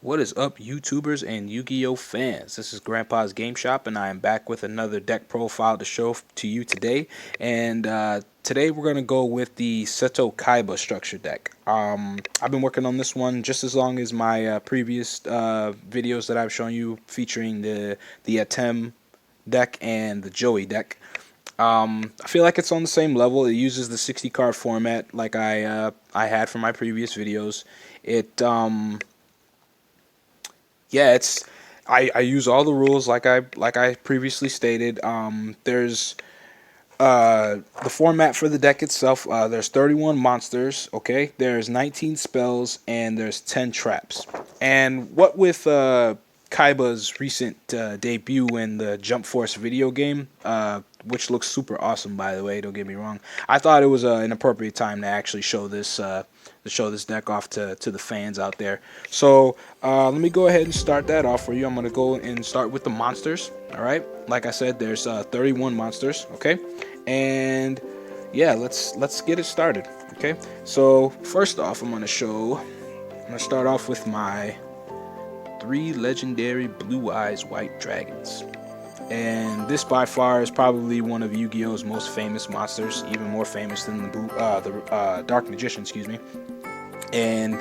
What is up, YouTubers and Yu-Gi-Oh fans? This is Grandpa's Game Shop, and I am back with another deck profile to show to you today. And today we're gonna go with the Seto Kaiba structure deck. I've been working on this one just as long as my previous videos that I've shown you, featuring the Atem deck and the Joey deck. I feel like it's on the same level. It uses the 60 card format like I had for my previous videos. It yeah, it's I use all the rules like I previously stated. There's the format for the deck itself. There's 31 monsters. Okay, there's 19 spells and there's 10 traps. And what with Kaiba's recent debut in the Jump Force video game, which looks super awesome, by the way. Don't get me wrong. I thought it was an appropriate time to actually show this deck off to the fans out there. So let me go ahead and start that off for you. I'm gonna go and start with the monsters. All right, like I said, there's 31 monsters. Okay, and yeah, let's get it started. Okay, so first off, I'm gonna start off with my 3 legendary Blue Eyes White Dragons. And this by far is probably one of Yu-Gi-Oh's most famous monsters, even more famous than the Dark Magician, excuse me. And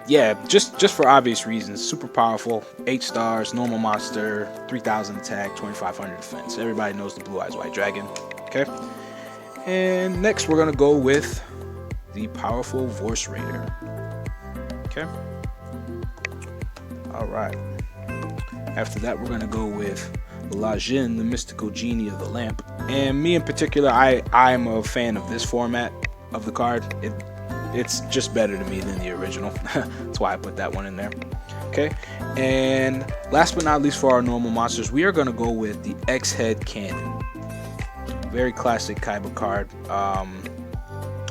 yeah, just for obvious reasons, super powerful, 8 stars, normal monster, 3,000 attack, 2,500 defense. Everybody knows the Blue Eyes White Dragon. Okay, and next we're gonna go with the powerful Vorse Raider. Okay, all right. After that, we're gonna go with La Jin, the mystical genie of the lamp. And me in particular, I'm a fan of this format of the card. It's just better to me than the original. That's why I put that one in there. Okay, and last but not least, for our normal monsters, we are gonna go with the X-Head Cannon. Very classic Kaiba card.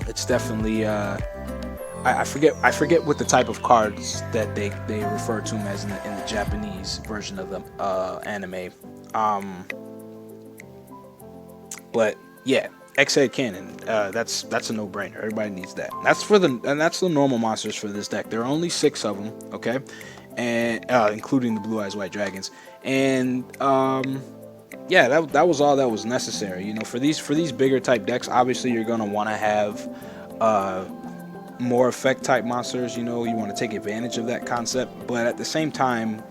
It's definitely I forget what the type of cards that they refer to them as in the Japanese version of the anime. But yeah, X-Head Cannon. That's a no-brainer. Everybody needs that. That's the normal monsters for this deck. There are only 6 of them. Okay, and including the Blue Eyes White Dragons. And yeah, that was all that was necessary. You know, for these bigger type decks, obviously you're gonna want to have more effect type monsters. You know, you want to take advantage of that concept, but at the same time,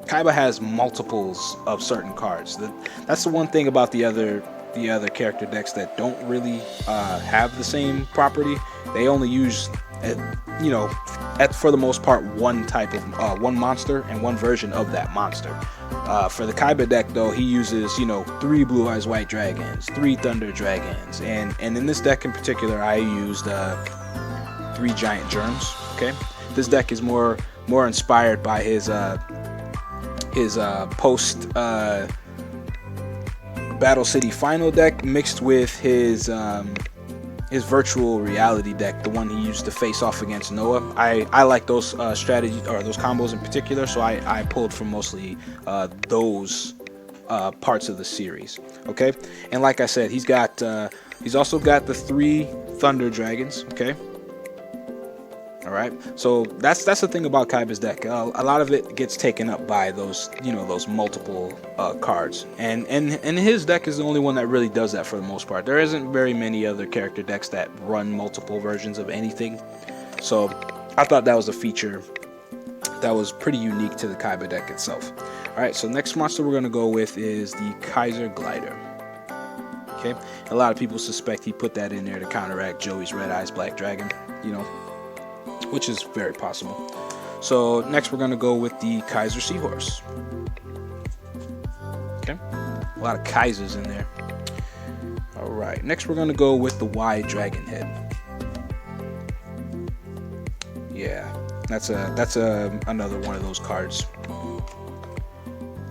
Kaiba has multiples of certain cards. That's the one thing about the other character decks that don't really have the same property. They only use for the most part one type of one monster and one version of that monster. For the Kaiba deck though, he uses 3 Blue Eyes White Dragons, 3 Thunder Dragons, and in this deck in particular, I used 3 Giant Germs. Okay, this deck is more inspired by his post Battle City Final deck mixed with his virtual reality deck, the one he used to face off against Noah. I like those strategies, or those combos in particular, so I pulled from mostly those parts of the series. Okay, and like I said, he's also got the 3 Thunder Dragons. Okay, all right, so that's the thing about Kaiba's deck. A lot of it gets taken up by those those multiple cards, and his deck is the only one that really does that for the most part. There isn't very many other character decks that run multiple versions of anything, so I thought that was a feature that was pretty unique to the Kaiba deck itself. All right, so next monster we're gonna go with is the Kaiser Glider. Okay, a lot of people suspect he put that in there to counteract Joey's Red Eyes Black Dragon, which is very possible. So next we're gonna go with the Kaiser Seahorse. Okay, a lot of Kaisers in there. All right, next we're gonna go with the Wide Dragon Head. Yeah, that's another one of those cards.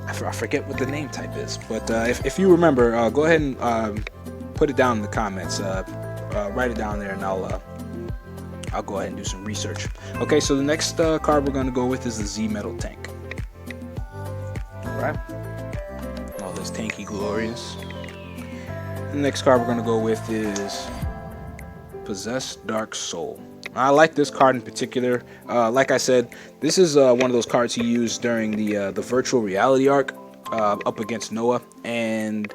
I forget what the name type is, but if you remember, go ahead and put it down in the comments. Write it down there, and I'll go ahead and do some research. Okay, so the next card we're going to go with is the Z Metal Tank. Alright. All this tanky glorious. The next card we're going to go with is Possessed Dark Soul. I like this card in particular. Like I said, this is one of those cards he used during the virtual reality arc up against Noah, and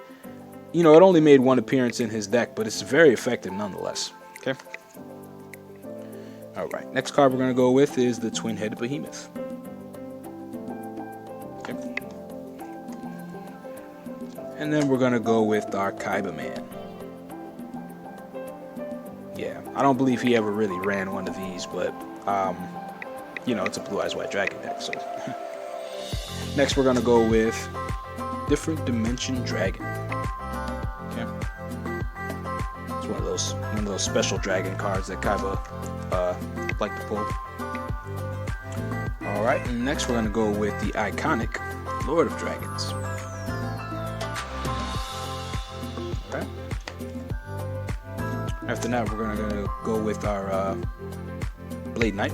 you know, it only made one appearance in his deck, but it's very effective nonetheless. Okay. All right. Next card we're gonna go with is the Twin-Headed Behemoth. Okay. And then we're gonna go with our Kiba Man. Yeah, I don't believe he ever really ran one of these, but you know, it's a Blue Eyes White Dragon deck. So next we're gonna go with Different Dimension Dragon. Okay, it's one of those special dragon cards that Kiba like to pull. All right, and next we're gonna go with the iconic Lord of Dragons. Okay. After that, we're gonna go with our Blade Knight.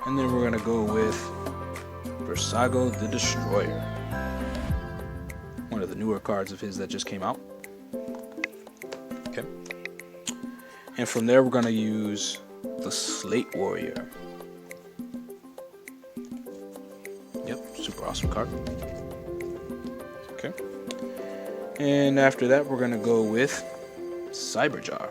And then we're gonna go with Versago the Destroyer. One of the newer cards of his that just came out. Okay. And from there, we're gonna use the Slate Warrior. Yep, super awesome card. Okay. And after that, we're gonna go with Cyberjar.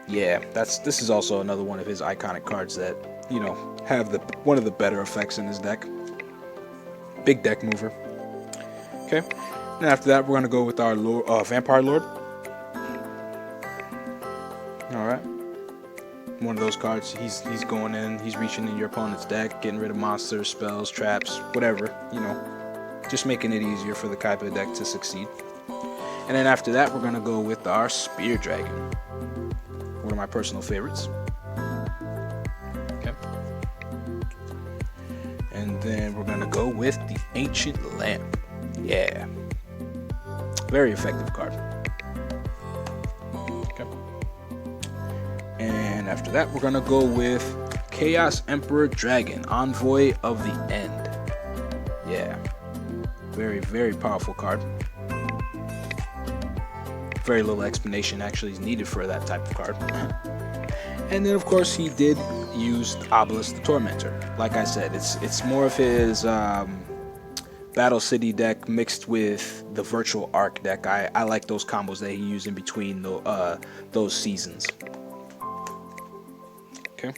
Yeah, this is also another one of his iconic cards that, you know, have one of the better effects in his deck. Big deck mover. Okay. And after that, we're gonna go with our Vampire Lord. All right. One of those cards. He's going in. He's reaching in your opponent's deck, getting rid of monsters, spells, traps, whatever. You know, just making it easier for the Kiba deck to succeed. And then after that, we're gonna go with our Spear Dragon. One of my personal favorites. Okay. And then we're gonna go with the Ancient Lamp. Yeah. Very effective card. Okay. And after that, we're gonna go with Chaos Emperor Dragon, Envoy of the End. Yeah. Very, very powerful card. Very little explanation actually is needed for that type of card. And then of course he did use Obelisk the Tormentor. Like I said, it's more of his Battle City deck mixed with the Virtual Arc deck. I like those combos that he used in between those seasons. Okay.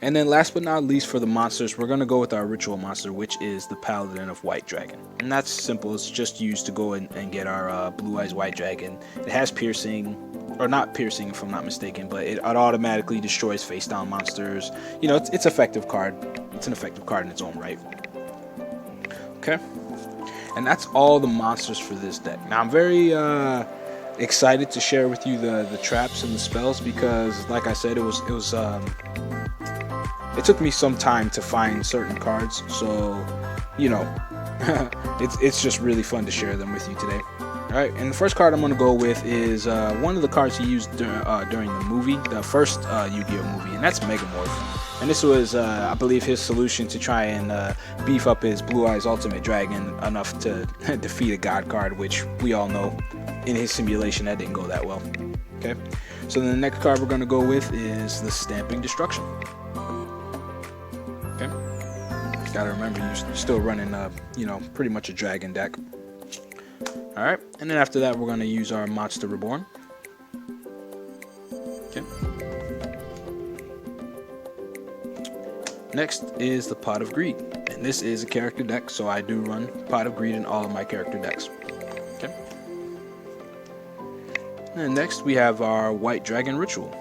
And then last but not least, for the monsters, we're going to go with our ritual monster, which is the Paladin of White Dragon. And that's simple. It's just used to go and get our Blue Eyes White Dragon. It has piercing, or not piercing if I'm not mistaken, but it automatically destroys face down monsters. You know, it's effective card. It's an effective card in its own right. Okay. And that's all the monsters for this deck. Now I'm very excited to share with you the traps and the spells, because like I said, it took me some time to find certain cards, so you know, it's just really fun to share them with you today. Alright, and the first card I'm going to go with is one of the cards he used during the movie, the first Yu-Gi-Oh movie, and that's Megamorph. And this was, I believe, his solution to try and beef up his Blue Eyes Ultimate Dragon enough to defeat a God card, which we all know in his simulation that didn't go that well. Okay, so then the next card we're going to go with is the Stamping Destruction. Okay, gotta remember you're still running, you know, pretty much a dragon deck. All right, and then after that, we're gonna use our Monster Reborn. Okay. Next is the Pot of Greed, and this is a character deck, so I do run Pot of Greed in all of my character decks. Okay. And next we have our White Dragon Ritual,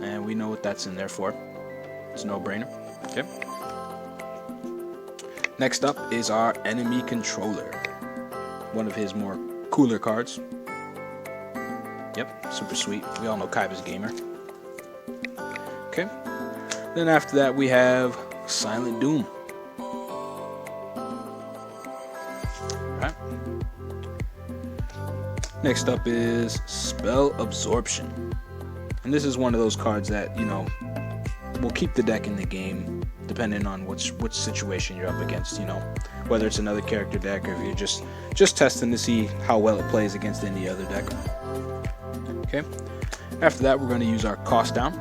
and we know what that's in there for. It's a no-brainer. Okay. Next up is our Enemy Controller, one of his more cooler cards. Yep, super sweet. We all know Kiba's gamer. Okay. Then after that, we have Silent Doom. Alright. Next up is Spell Absorption. And this is one of those cards that, you know, will keep the deck in the game depending on which situation you're up against. You know, whether it's another character deck or if you're just testing to see how well it plays against any other deck. Okay. After that, we're going to use our cost down.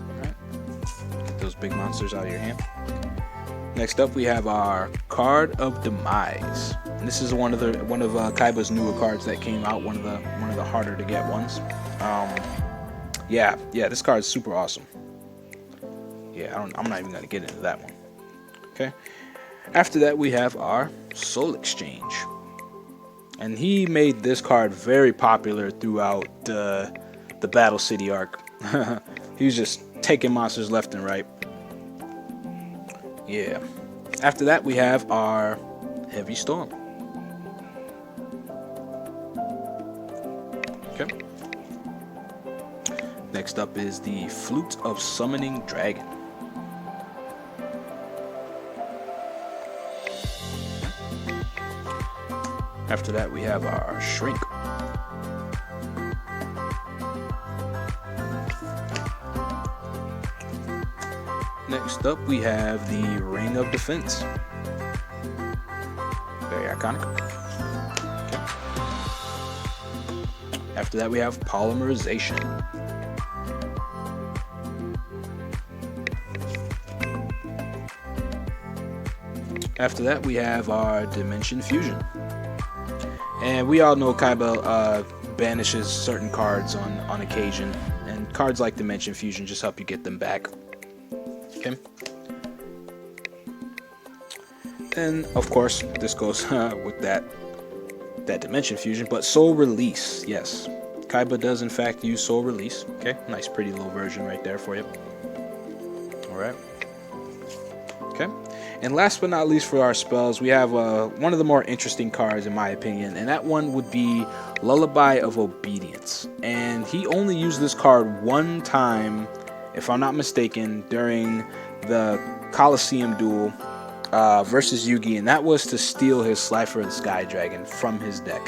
All right. Get those big monsters out of your hand. Next up, we have our Card of Demise. And this is one of Kiba's newer cards that came out. One of the harder to get ones. Yeah, this card is super awesome. Yeah, I'm not even gonna get into that one. Okay. After that, we have our Soul Exchange, and he made this card very popular throughout the Battle City arc. He was just taking monsters left and right. Yeah. After that, we have our Heavy Storm. Okay. Next up is the Flute of Summoning Dragon. After that, we have our Shrink. Next up, we have the Ring of Defense. Very iconic. Okay. After that, we have Polymerization. After that, we have our Dimension Fusion. And we all know Kiba banishes certain cards on occasion, and cards like Dimension Fusion just help you get them back. Okay. And of course, this goes with that Dimension Fusion, but Soul Release, yes. Kiba does in fact use Soul Release. Okay, nice pretty little version right there for you. Alright. Okay. And last but not least for our spells, we have one of the more interesting cards in my opinion, and that one would be Lullaby of Obedience. And he only used this card one time, if I'm not mistaken, during the Coliseum duel versus Yugi, and that was to steal his Slifer the Sky Dragon from his deck.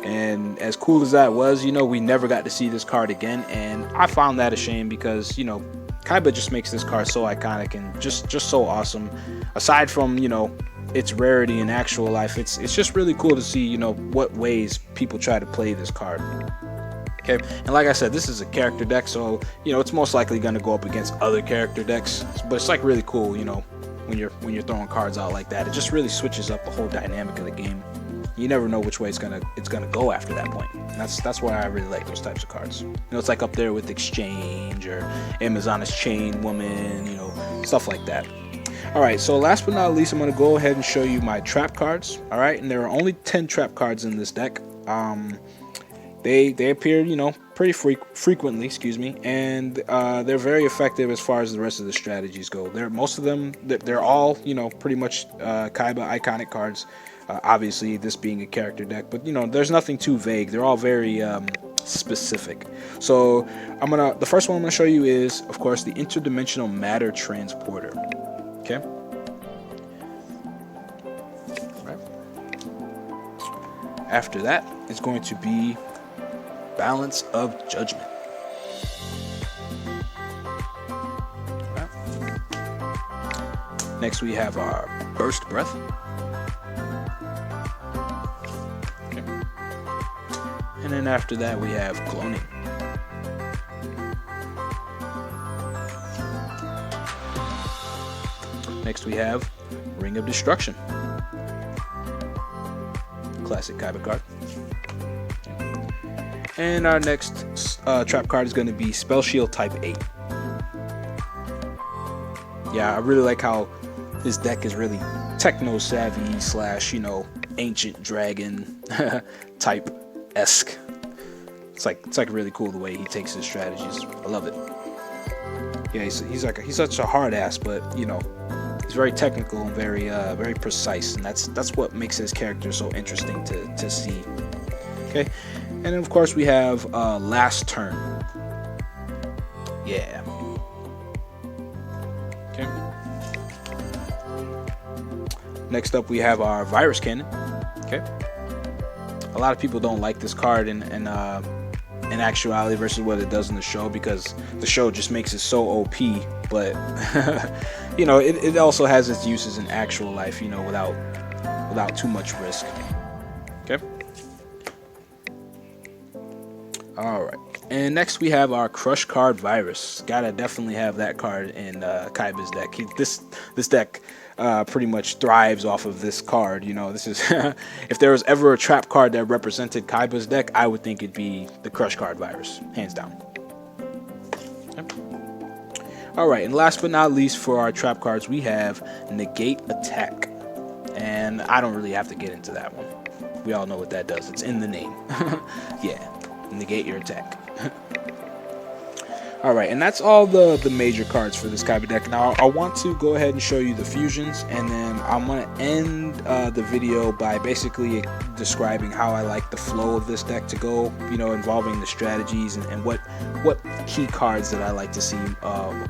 And as cool as that was, you know, we never got to see this card again, and I found that a shame because, you know, Kiba just makes this card so iconic and just so awesome. Aside from, you know, its rarity in actual life, it's just really cool to see, you know, what ways people try to play this card. Okay, and like I said, this is a character deck, so, you know, it's most likely going to go up against other character decks, but it's like really cool, you know, when you're throwing cards out like that. It just really switches up the whole dynamic of the game. You never know which way it's gonna go after that point. And that's why I really like those types of cards. You know, it's like up there with Exchange or Amazon's Chain Woman, you know, stuff like that. All right, so last but not least, I'm gonna go ahead and show you my trap cards. All right, and there are only 10 trap cards in this deck. They appear, you know, pretty frequently, excuse me, and they're very effective as far as the rest of the strategies go. Most of them, they're all, you know, pretty much Kiba iconic cards. Obviously, this being a character deck, but you know, there's nothing too vague. They're all very specific. So the first one I'm gonna show you is, of course, the Interdimensional Matter Transporter. Okay. Right. After that, it's going to be Balance of Judgment. Right. Next, we have our Burst Breath. And then after that, we have Cloning. Next, we have Ring of Destruction. Classic Kiba card. And our next trap card is going to be Spell Shield Type 8. Yeah, I really like how this deck is really techno-savvy / you know, ancient dragon type esque. It's like really cool the way he takes his strategies. I love it. Yeah, he's such a hard ass, but you know, he's very technical and very precise, and that's what makes his character so interesting to see. Okay, and then of course we have Last Turn. Yeah. Okay. Next up we have our Virus Cannon. Okay. A lot of people don't like this card, and in actuality versus what it does in the show, because the show just makes it so OP. But you know, it also has its uses in actual life, you know, without too much risk. Okay. All right. And next we have our Crush Card Virus. Gotta definitely have that card in Kiba's deck. This deck pretty much thrives off of this card. You know, this is if there was ever a trap card that represented Kiba's deck, I would think it'd be the Crush Card Virus, hands down. Okay. All right, and last but not least for our trap cards, we have Negate Attack, and I don't really have to get into that one. We all know what that does. It's in the name. Yeah, negate your attack. Alright, and that's all the major cards for this Kiba deck. Now, I want to go ahead and show you the fusions, and then I'm going to end the video by basically describing how I like the flow of this deck to go, you know, involving the strategies and what key cards that I like to see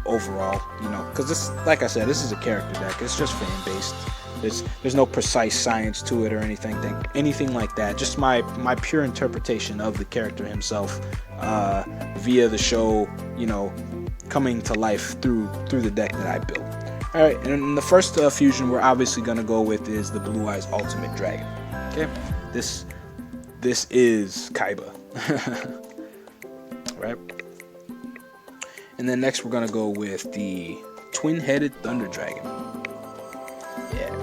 overall, you know, because this, like I said, this is a character deck. It's just fan-based. There's no precise science to it or anything like that. Just my pure interpretation of the character himself via the show, you know, coming to life through the deck that I built. All right, and the first fusion we're obviously gonna go with is the Blue Eyes Ultimate Dragon. Okay, this is Kiba, right? And then next we're gonna go with the Twin-Headed Thunder Dragon. Yeah.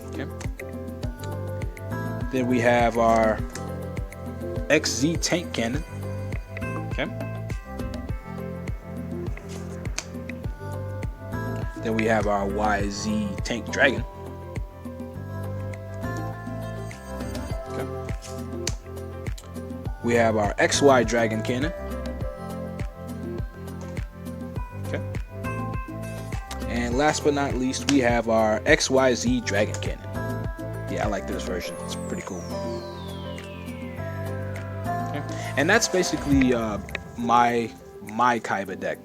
Okay. Then we have our XZ Tank Cannon. Okay. Then we have our YZ Tank Dragon. Okay. We have our XY Dragon Cannon. Okay. And last but not least, we have our XYZ Dragon Cannon. Yeah, I like this version. It's pretty cool. Okay. And that's basically my Kiba deck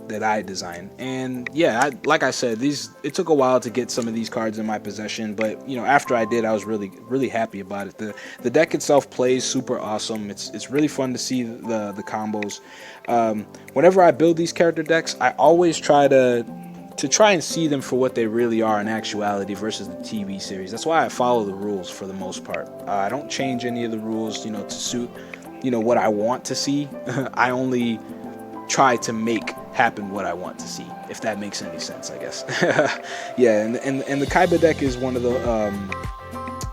that I designed. And yeah, like I said, it took a while to get some of these cards in my possession, but you know, after I did, I was really happy about it. The deck itself plays super awesome. It's really fun to see the combos. Whenever I build these character decks, I always try to try and see them for what they really are in actuality versus the TV series. That's why I follow the rules for the most part. I don't change any of the rules, you know, to suit, you know, what I want to see. I only try to make happen what I want to see, if that makes any sense, I guess. Yeah, and the Kiba deck is one of the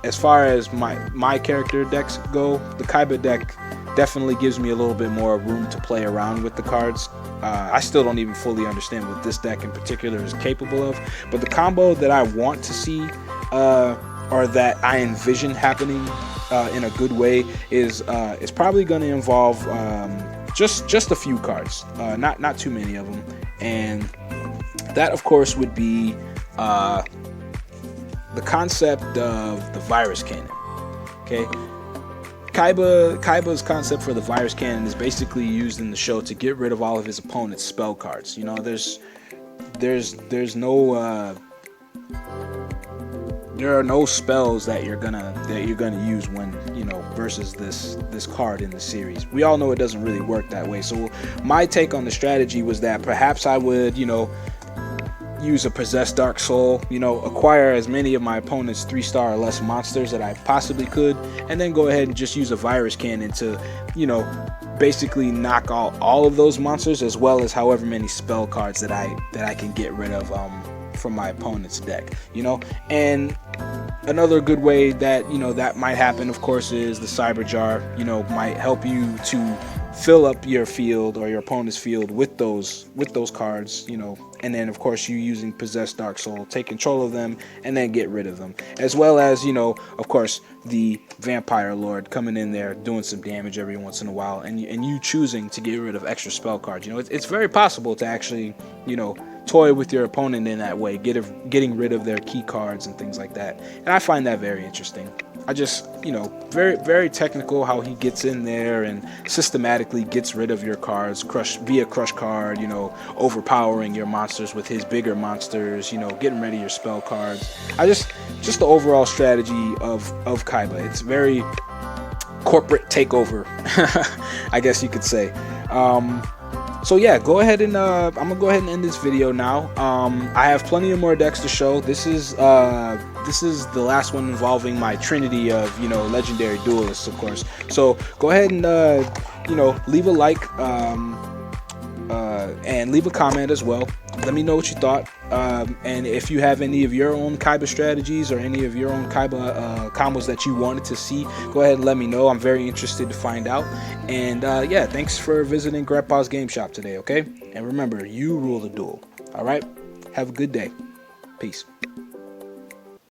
as far as my character decks go, the Kiba deck definitely gives me a little bit more room to play around with the cards. I still don't even fully understand what this deck in particular is capable of, but the combo that I want to see or that I envision happening in a good way is probably going to involve just a few cards, not too many of them, and that of course would be the concept of the Virus Cannon. Okay. Kiba's concept for the Virus Cannon is basically used in the show to get rid of all of his opponent's spell cards. You know, there's no there are no spells that you're gonna use when, you know, versus this card in the series. We all know it doesn't really work that way. So my take on the strategy was that perhaps I would, you know, use a Possessed Dark Soul, you know, acquire as many of my opponent's 3-star or less monsters that I possibly could, and then go ahead and just use a Virus Cannon to, you know, basically knock out all of those monsters, as well as however many spell cards that I can get rid of from my opponent's deck, you know. And another good way that, you know, that might happen, of course, is the Cyber Jar, you know, might help you to fill up your field or your opponent's field with those cards, you know, and then of course you using Possessed Dark Soul, take control of them and then get rid of them, as well as, you know, of course, the Vampire Lord coming in there doing some damage every once in a while, and you choosing to get rid of extra spell cards. You know, it's very possible to actually, you know, toy with your opponent in that way, getting rid of their key cards and things like that. And I find that very interesting. I just, you know, very technical how he gets in there and systematically gets rid of your cards, via crush card, you know, overpowering your monsters with his bigger monsters, you know, getting rid of your spell cards. Just the overall strategy of Kiba. It's very corporate takeover, I guess you could say. So yeah, go ahead and I'm gonna go ahead and end this video now. I have plenty of more decks to show. This is the last one involving my trinity of, you know, legendary duelists, of course. So go ahead and you know, leave a like and leave a comment as well. Let me know what you thought, and if you have any of your own Kiba strategies or any of your own Kiba combos that you wanted to see, go ahead and let me know. I'm very interested to find out. And yeah, thanks for visiting Grandpa's Game Shop today, okay? And remember, you rule the duel. All right, have a good day. Peace.